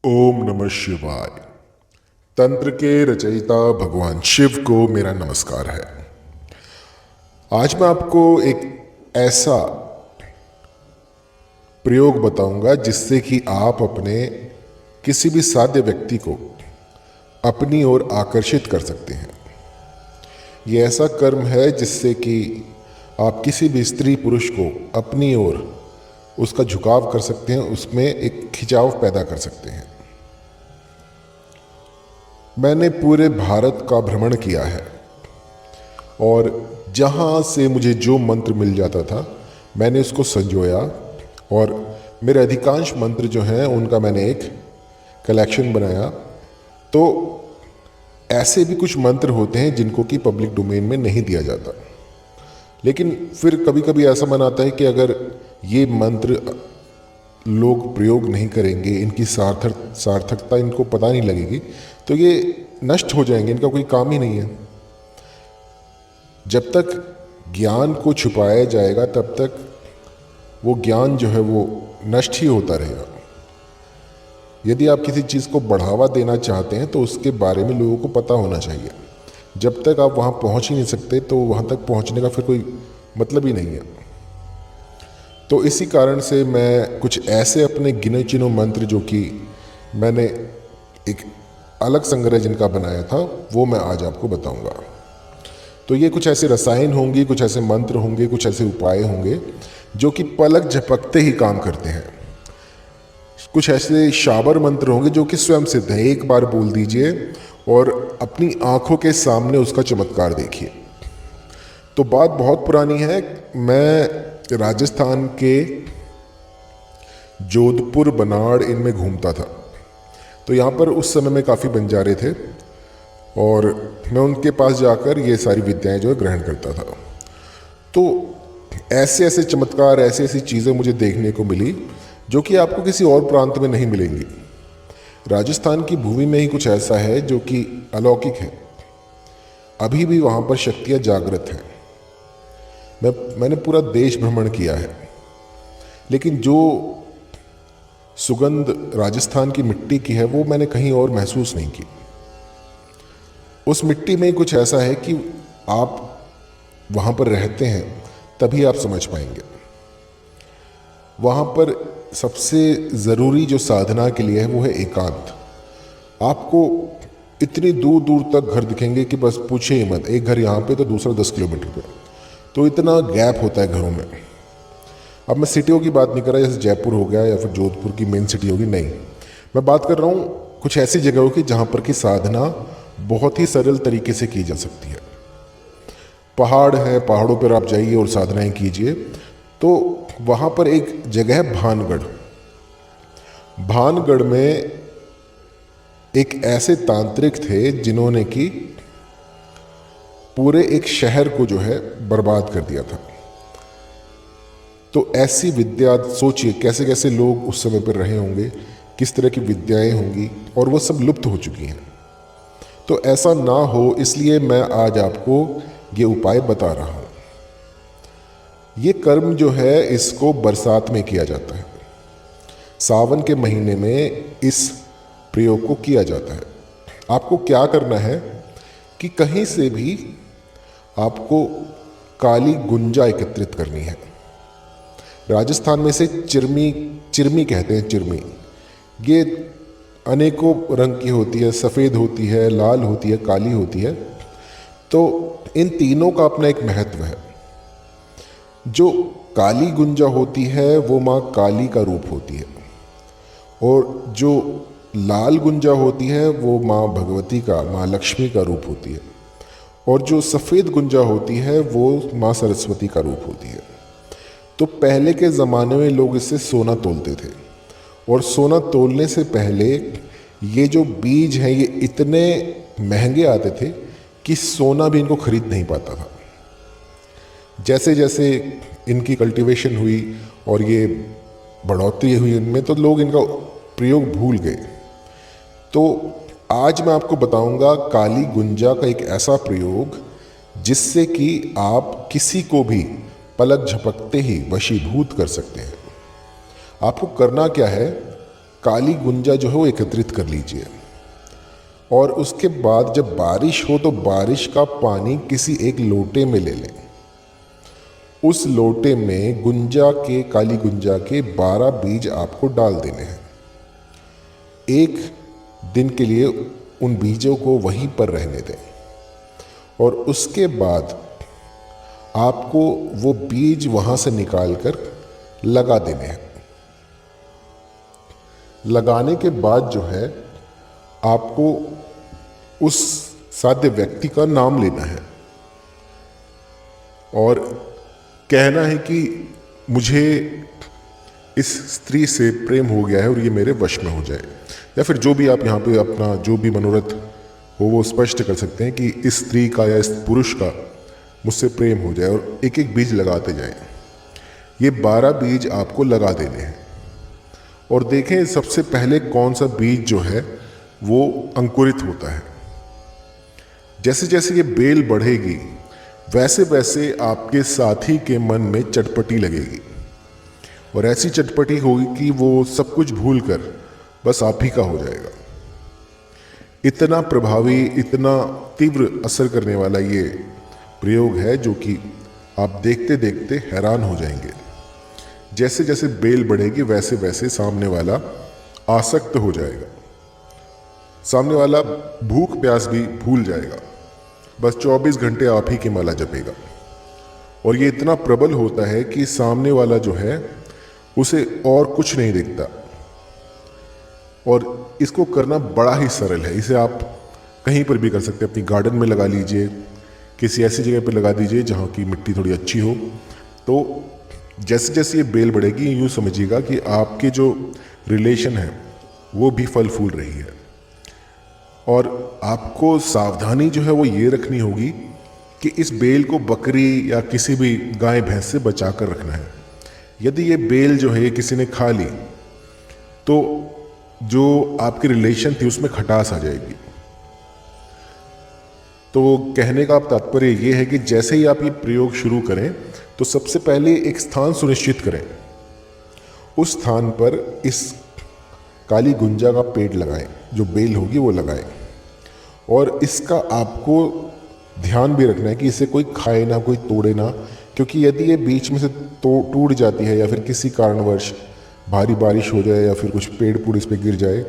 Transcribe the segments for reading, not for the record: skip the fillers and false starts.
ओम नमः शिवाय। तंत्र के रचयिता भगवान शिव को मेरा नमस्कार है। आज मैं आपको एक ऐसा प्रयोग बताऊंगा जिससे कि आप अपने किसी भी साध्य व्यक्ति को अपनी ओर आकर्षित कर सकते हैं। ये ऐसा कर्म है जिससे कि आप किसी भी स्त्री पुरुष को अपनी ओर उसका झुकाव कर सकते हैं, उसमें एक खिंचाव पैदा कर सकते हैं। मैंने पूरे भारत का भ्रमण किया है और जहाँ से मुझे जो मंत्र मिल जाता था मैंने उसको संजोया और मेरे अधिकांश मंत्र जो हैं उनका मैंने एक कलेक्शन बनाया। तो ऐसे भी कुछ मंत्र होते हैं जिनको कि पब्लिक डोमेन में नहीं दिया जाता, लेकिन फिर कभी कभी ऐसा मन आता है कि अगर ये मंत्र लोग प्रयोग नहीं करेंगे, इनकी सार्थकता इनको पता नहीं लगेगी, तो ये नष्ट हो जाएंगे, इनका कोई काम ही नहीं है। जब तक ज्ञान को छुपाया जाएगा तब तक वो ज्ञान जो है वो नष्ट ही होता रहेगा। यदि आप किसी चीज़ को बढ़ावा देना चाहते हैं तो उसके बारे में लोगों को पता होना चाहिए। जब तक आप वहाँ पहुँच ही नहीं सकते तो वहाँ तक पहुँचने का फिर कोई मतलब ही नहीं है। तो इसी कारण से मैं कुछ ऐसे अपने गिने चुने मंत्र जो कि मैंने एक अलग संग्रह जिनका बनाया था वो मैं आज आपको बताऊंगा। तो ये कुछ ऐसे रसायन होंगे, कुछ ऐसे मंत्र होंगे, कुछ ऐसे उपाय होंगे जो कि पलक झपकते ही काम करते हैं। कुछ ऐसे शाबर मंत्र होंगे जो कि स्वयं सिद्ध हैं। एक बार बोल दीजिए और अपनी आंखों के सामने उसका चमत्कार देखिए। तो बात बहुत पुरानी है। मैं राजस्थान के जोधपुर, बनाड़ इनमें घूमता था। तो यहाँ पर उस समय में काफ़ी बंजारे थे और मैं उनके पास जाकर ये सारी विद्याएं जो है ग्रहण करता था। तो ऐसे ऐसे चमत्कार, ऐसी ऐसी चीज़ें मुझे देखने को मिली जो कि आपको किसी और प्रांत में नहीं मिलेंगी। राजस्थान की भूमि में ही कुछ ऐसा है जो कि अलौकिक है। अभी भी वहाँ पर शक्तियाँ जागृत हैं। मैंने पूरा देश भ्रमण किया है, लेकिन जो सुगंध राजस्थान की मिट्टी की है वो मैंने कहीं और महसूस नहीं की। उस मिट्टी में कुछ ऐसा है कि आप वहाँ पर रहते हैं तभी आप समझ पाएंगे। वहाँ पर सबसे ज़रूरी जो साधना के लिए है वो है एकांत। आपको इतनी दूर दूर तक घर दिखेंगे कि बस पूछे ही मत। एक घर यहाँ पे तो दूसरा 10 किलोमीटर पे, तो इतना गैप होता है घरों में। अब मैं सिटियों की बात नहीं कर रहा जैसे जयपुर हो गया या फिर जोधपुर की मेन सिटी होगी, नहीं। मैं बात कर रहा हूँ कुछ ऐसी जगहों की जहाँ पर की साधना बहुत ही सरल तरीके से की जा सकती है। पहाड़ हैं, पहाड़ों पर आप जाइए और साधनाएं कीजिए। तो वहाँ पर एक जगह है भानगढ़। भानगढ़ में एक ऐसे तांत्रिक थे जिन्होंने कि पूरे एक शहर को जो है बर्बाद कर दिया था। तो ऐसी विद्या सोचिए कैसे कैसे लोग उस समय पर रहे होंगे, किस तरह की विद्याएं होंगी, और वो सब लुप्त हो चुकी हैं। तो ऐसा ना हो इसलिए मैं आज आपको ये उपाय बता रहा हूँ। ये कर्म जो है इसको बरसात में किया जाता है। सावन के महीने में इस प्रयोग को किया जाता है। आपको क्या करना है कि कहीं से भी आपको काली गुंजा एकत्रित करनी है। राजस्थान में से चिरमी कहते हैं। चिरमी ये अनेकों रंग की होती है, सफ़ेद होती है, लाल होती है, काली होती है। तो इन तीनों का अपना एक महत्व है। जो काली गुंजा होती है वो माँ काली का रूप होती है, और जो लाल गुंजा होती है वो माँ भगवती का, माँ लक्ष्मी का रूप होती है, और जो सफ़ेद गुंजा होती है वो माँ सरस्वती का रूप होती है। तो पहले के ज़माने में लोग इससे सोना तोलते थे, और सोना तोलने से पहले ये जो बीज हैं ये इतने महंगे आते थे कि सोना भी इनको खरीद नहीं पाता था। जैसे जैसे इनकी कल्टीवेशन हुई और ये बढ़ोतरी हुई इनमें, तो लोग इनका प्रयोग भूल गए। तो आज मैं आपको बताऊंगा काली गुंजा का एक ऐसा प्रयोग जिससे कि आप किसी को भी पलक झपकते ही वशीभूत कर सकते हैं। आपको करना क्या है, काली गुंजा जो है वो एकत्रित कर लीजिए। और उसके बाद जब बारिश हो तो बारिश का पानी किसी एक लोटे में ले लें। उस लोटे में काली गुंजा के 12 बीज आपको डाल देने हैं। एक दिन के लिए उन बीजों को वहीं पर रहने दें और उसके बाद आपको वो बीज वहाँ से निकालकर लगा देने हैं। लगाने के बाद जो है आपको उस साध्य व्यक्ति का नाम लेना है और कहना है कि मुझे इस स्त्री से प्रेम हो गया है और ये मेरे वश में हो जाए, या फिर जो भी आप यहाँ पे अपना जो भी मनोरथ हो वो स्पष्ट कर सकते हैं कि इस स्त्री का या इस पुरुष का मुझसे प्रेम हो जाए, और एक एक बीज लगाते जाएं। ये 12 बीज आपको लगा देने हैं और देखें सबसे पहले कौन सा बीज जो है वो अंकुरित होता है। जैसे जैसे ये बेल बढ़ेगी वैसे वैसे आपके साथी के मन में चटपटी लगेगी और ऐसी चटपटी होगी कि वो सब कुछ भूलकर बस आप ही का हो जाएगा। इतना प्रभावी, इतना तीव्र असर करने वाला ये प्रयोग है जो कि आप देखते देखते हैरान हो जाएंगे। जैसे जैसे बेल बढ़ेगी वैसे वैसे सामने वाला आसक्त हो जाएगा, सामने वाला भूख प्यास भी भूल जाएगा, बस 24 घंटे आप ही की माला जपेगा। और ये इतना प्रबल होता है कि सामने वाला जो है उसे और कुछ नहीं दिखता। और इसको करना बड़ा ही सरल है। इसे आप कहीं पर भी कर सकते हैं, अपनी गार्डन में लगा लीजिए, किसी ऐसी जगह पर लगा दीजिए जहाँ की मिट्टी थोड़ी अच्छी हो। तो जैसे जैसे ये बेल बढ़ेगी यूँ समझिएगा कि आपके जो रिलेशन है वो भी फल फूल रही है। और आपको सावधानी जो है वो ये रखनी होगी कि इस बेल को बकरी या किसी भी गाय भैंस से बचा कर रखना है। यदि ये बेल जो है ये किसी ने खा ली तो जो आपकी रिलेशन थी उसमें खटास आ जाएगी। तो कहने का तात्पर्य ये है कि जैसे ही आप ये प्रयोग शुरू करें तो सबसे पहले एक स्थान सुनिश्चित करें। उस स्थान पर इस काली गुंजा का पेड़ लगाएं, जो बेल होगी वो लगाएं। और इसका आपको ध्यान भी रखना है कि इसे कोई खाए ना, कोई तोड़े ना, क्योंकि यदि ये बीच में से टूट जाती है या फिर किसी कारणवश भारी बारिश हो जाए या फिर कुछ पेड़ पूड़ इस पर गिर जाए,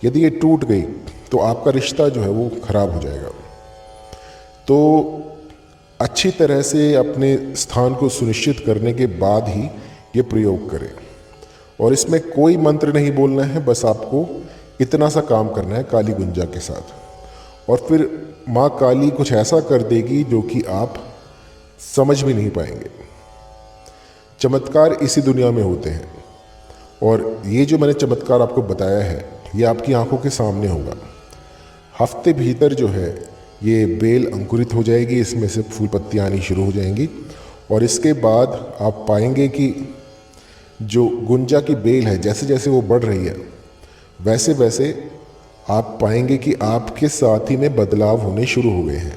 यदि ये टूट गई तो आपका रिश्ता जो है वो खराब हो जाएगा। तो अच्छी तरह से अपने स्थान को सुनिश्चित करने के बाद ही ये प्रयोग करें। और इसमें कोई मंत्र नहीं बोलना है, बस आपको इतना सा काम करना है काली गुंजा के साथ। और फिर माँ काली कुछ ऐसा कर देगी जो कि आप समझ भी नहीं पाएंगे। चमत्कार इसी दुनिया में होते हैं और ये जो मैंने चमत्कार आपको बताया है ये आपकी आंखों के सामने होगा। हफ्ते भीतर जो है ये बेल अंकुरित हो जाएगी, इसमें से फूल पत्तियाँ आनी शुरू हो जाएंगी और इसके बाद आप पाएंगे कि जो गुंजा की बेल है जैसे जैसे वो बढ़ रही है वैसे वैसे आप पाएंगे कि आपके साथी में बदलाव होने शुरू हो गए हैं।